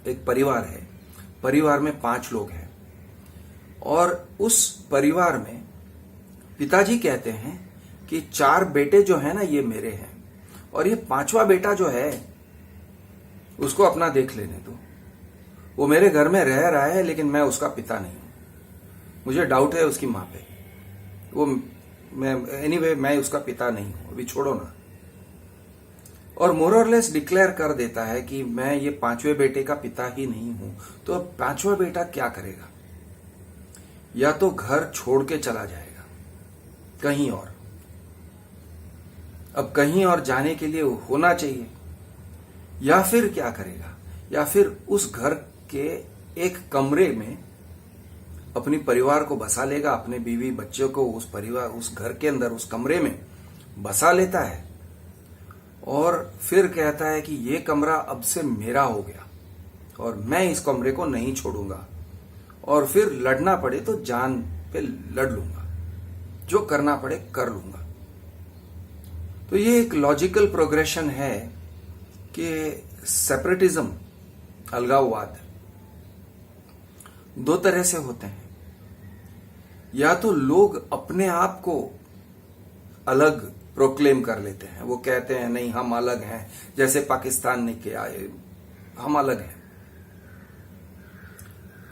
एक परिवार है, परिवार में 5 लोग हैं और उस परिवार में पिताजी कहते हैं कि 4 बेटे जो है ना ये मेरे हैं और ये 5वां बेटा जो है उसको अपना देख लेने दो। वो मेरे घर में रह रहा है लेकिन मैं उसका पिता नहीं हूं। मुझे डाउट है उसकी मां पे। वो मैं उसका पिता नहीं हूं, अभी छोड़ो ना। और मोर और लेस डिक्लेयर कर देता है कि मैं ये 5वें बेटे का पिता ही नहीं हूं। तो अब 5वां बेटा क्या करेगा? या तो घर छोड़ के चला जाएगा कहीं और। अब कहीं और जाने के लिए होना चाहिए, या फिर क्या करेगा? या फिर उस घर के एक कमरे में अपनी परिवार को बसा लेगा, अपने बीवी बच्चों को उस घर के अंदर उस कमरे में बसा लेता है और फिर कहता है कि ये कमरा अब से मेरा हो गया और मैं इस कमरे को नहीं छोड़ूंगा और फिर लड़ना पड़े तो जान पे लड़ लूंगा, जो करना पड़े कर लूंगा। तो ये एक लॉजिकल प्रोग्रेशन है कि सेपरेटिज्म, अलगाववाद 2 तरह से होते हैं। या तो लोग अपने आप को अलग प्रोक्लेम कर लेते हैं, वो कहते हैं नहीं हम अलग हैं, जैसे पाकिस्तान ने किया, हम अलग हैं।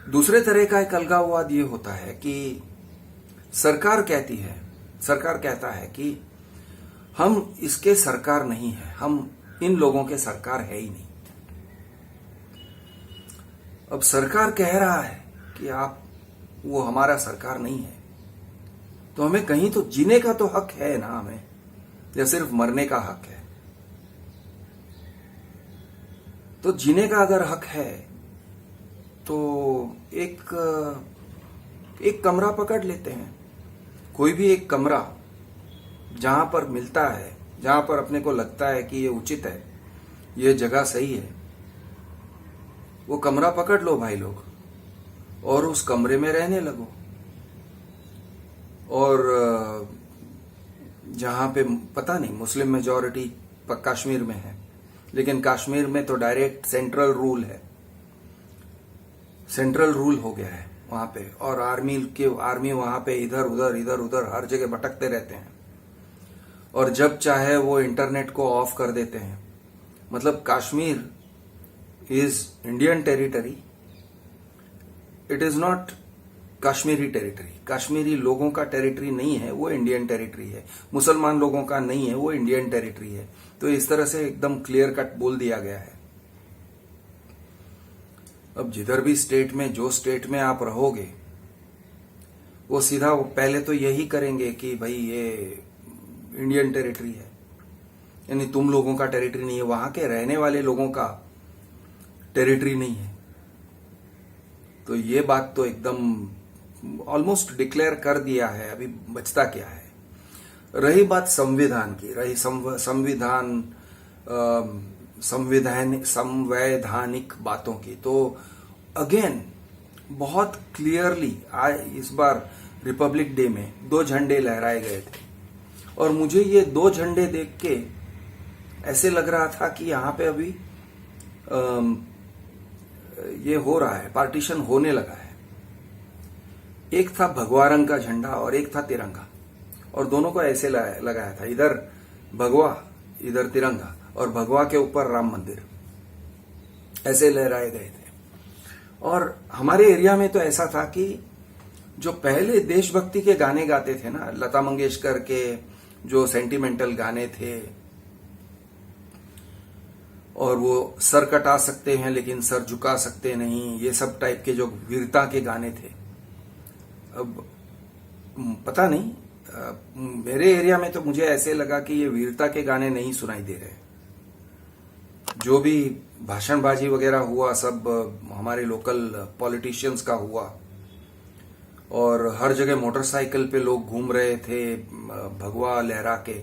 दूसरे तरह का एक अलगाववाद ये होता है कि सरकार कहता है कि हम इसके सरकार नहीं है, हम इन लोगों के सरकार है ही नहीं। अब सरकार कह रहा है कि वो हमारा सरकार नहीं है, तो हमें कहीं तो जीने का तो हक है ना हमें, या सिर्फ मरने का हक है? तो जीने का अगर हक है तो एक कमरा पकड़ लेते हैं, कोई भी एक कमरा जहां पर मिलता है, जहां पर अपने को लगता है कि ये उचित है, ये जगह सही है, वो कमरा पकड़ लो भाई लोग और उस कमरे में रहने लगो। और जहां पे पता नहीं मुस्लिम मेजॉरिटी कश्मीर में है, लेकिन कश्मीर में तो डायरेक्ट सेंट्रल रूल हो गया है वहां पे, और आर्मी वहां पे इधर उधर हर जगह भटकते रहते हैं और जब चाहे वो इंटरनेट को ऑफ कर देते हैं। मतलब Kashmir is Indian territory, it is not Kashmiri territory. Kashmiri लोगों का टेरिटरी नहीं है, वो इंडियन टेरिटरी है। मुसलमान लोगों का नहीं है, वो इंडियन टेरिटरी है। तो इस तरह से एकदम क्लियर कट बोल दिया गया है। अब जिधर भी स्टेट में, जो स्टेट में आप रहोगे, वो सीधा पहले तो यही करेंगे कि भाई ये इंडियन टेरिटरी है, यानी तुम लोगों का टेरिटरी नहीं है, वहां के रहने वाले लोगों का टेरिटरी नहीं है। तो ये बात तो एकदम ऑलमोस्ट डिक्लेयर कर दिया है, अभी बचता क्या है। रही बात संविधान की, रही संवैधानिक बातों की, तो अगेन बहुत क्लियरली आज इस बार रिपब्लिक डे में 2 झंडे लहराए गए थे और मुझे ये 2 झंडे देख के ऐसे लग रहा था कि यहां पे अभी ये हो रहा है, पार्टीशन होने लगा है। एक था भगवा रंग का झंडा और एक था तिरंगा, और दोनों को ऐसे लगाया था, इधर भगवा इधर तिरंगा, और भगवा के ऊपर राम मंदिर, ऐसे लहराए गए थे। और हमारे एरिया में तो ऐसा था कि जो पहले देशभक्ति के गाने गाते थे ना, लता मंगेशकर के जो सेंटिमेंटल गाने थे, और वो सर कटा सकते हैं लेकिन सर झुका सकते नहीं, ये सब टाइप के जो वीरता के गाने थे, अब पता नहीं, मेरे एरिया में तो मुझे ऐसे लगा कि ये वीरता के गाने नहीं सुनाई दे रहे। जो भी भाषणबाजी वगैरह हुआ सब हमारे लोकल पॉलिटिशियंस का हुआ, और हर जगह मोटरसाइकिल पे लोग घूम रहे थे भगवा लहरा के।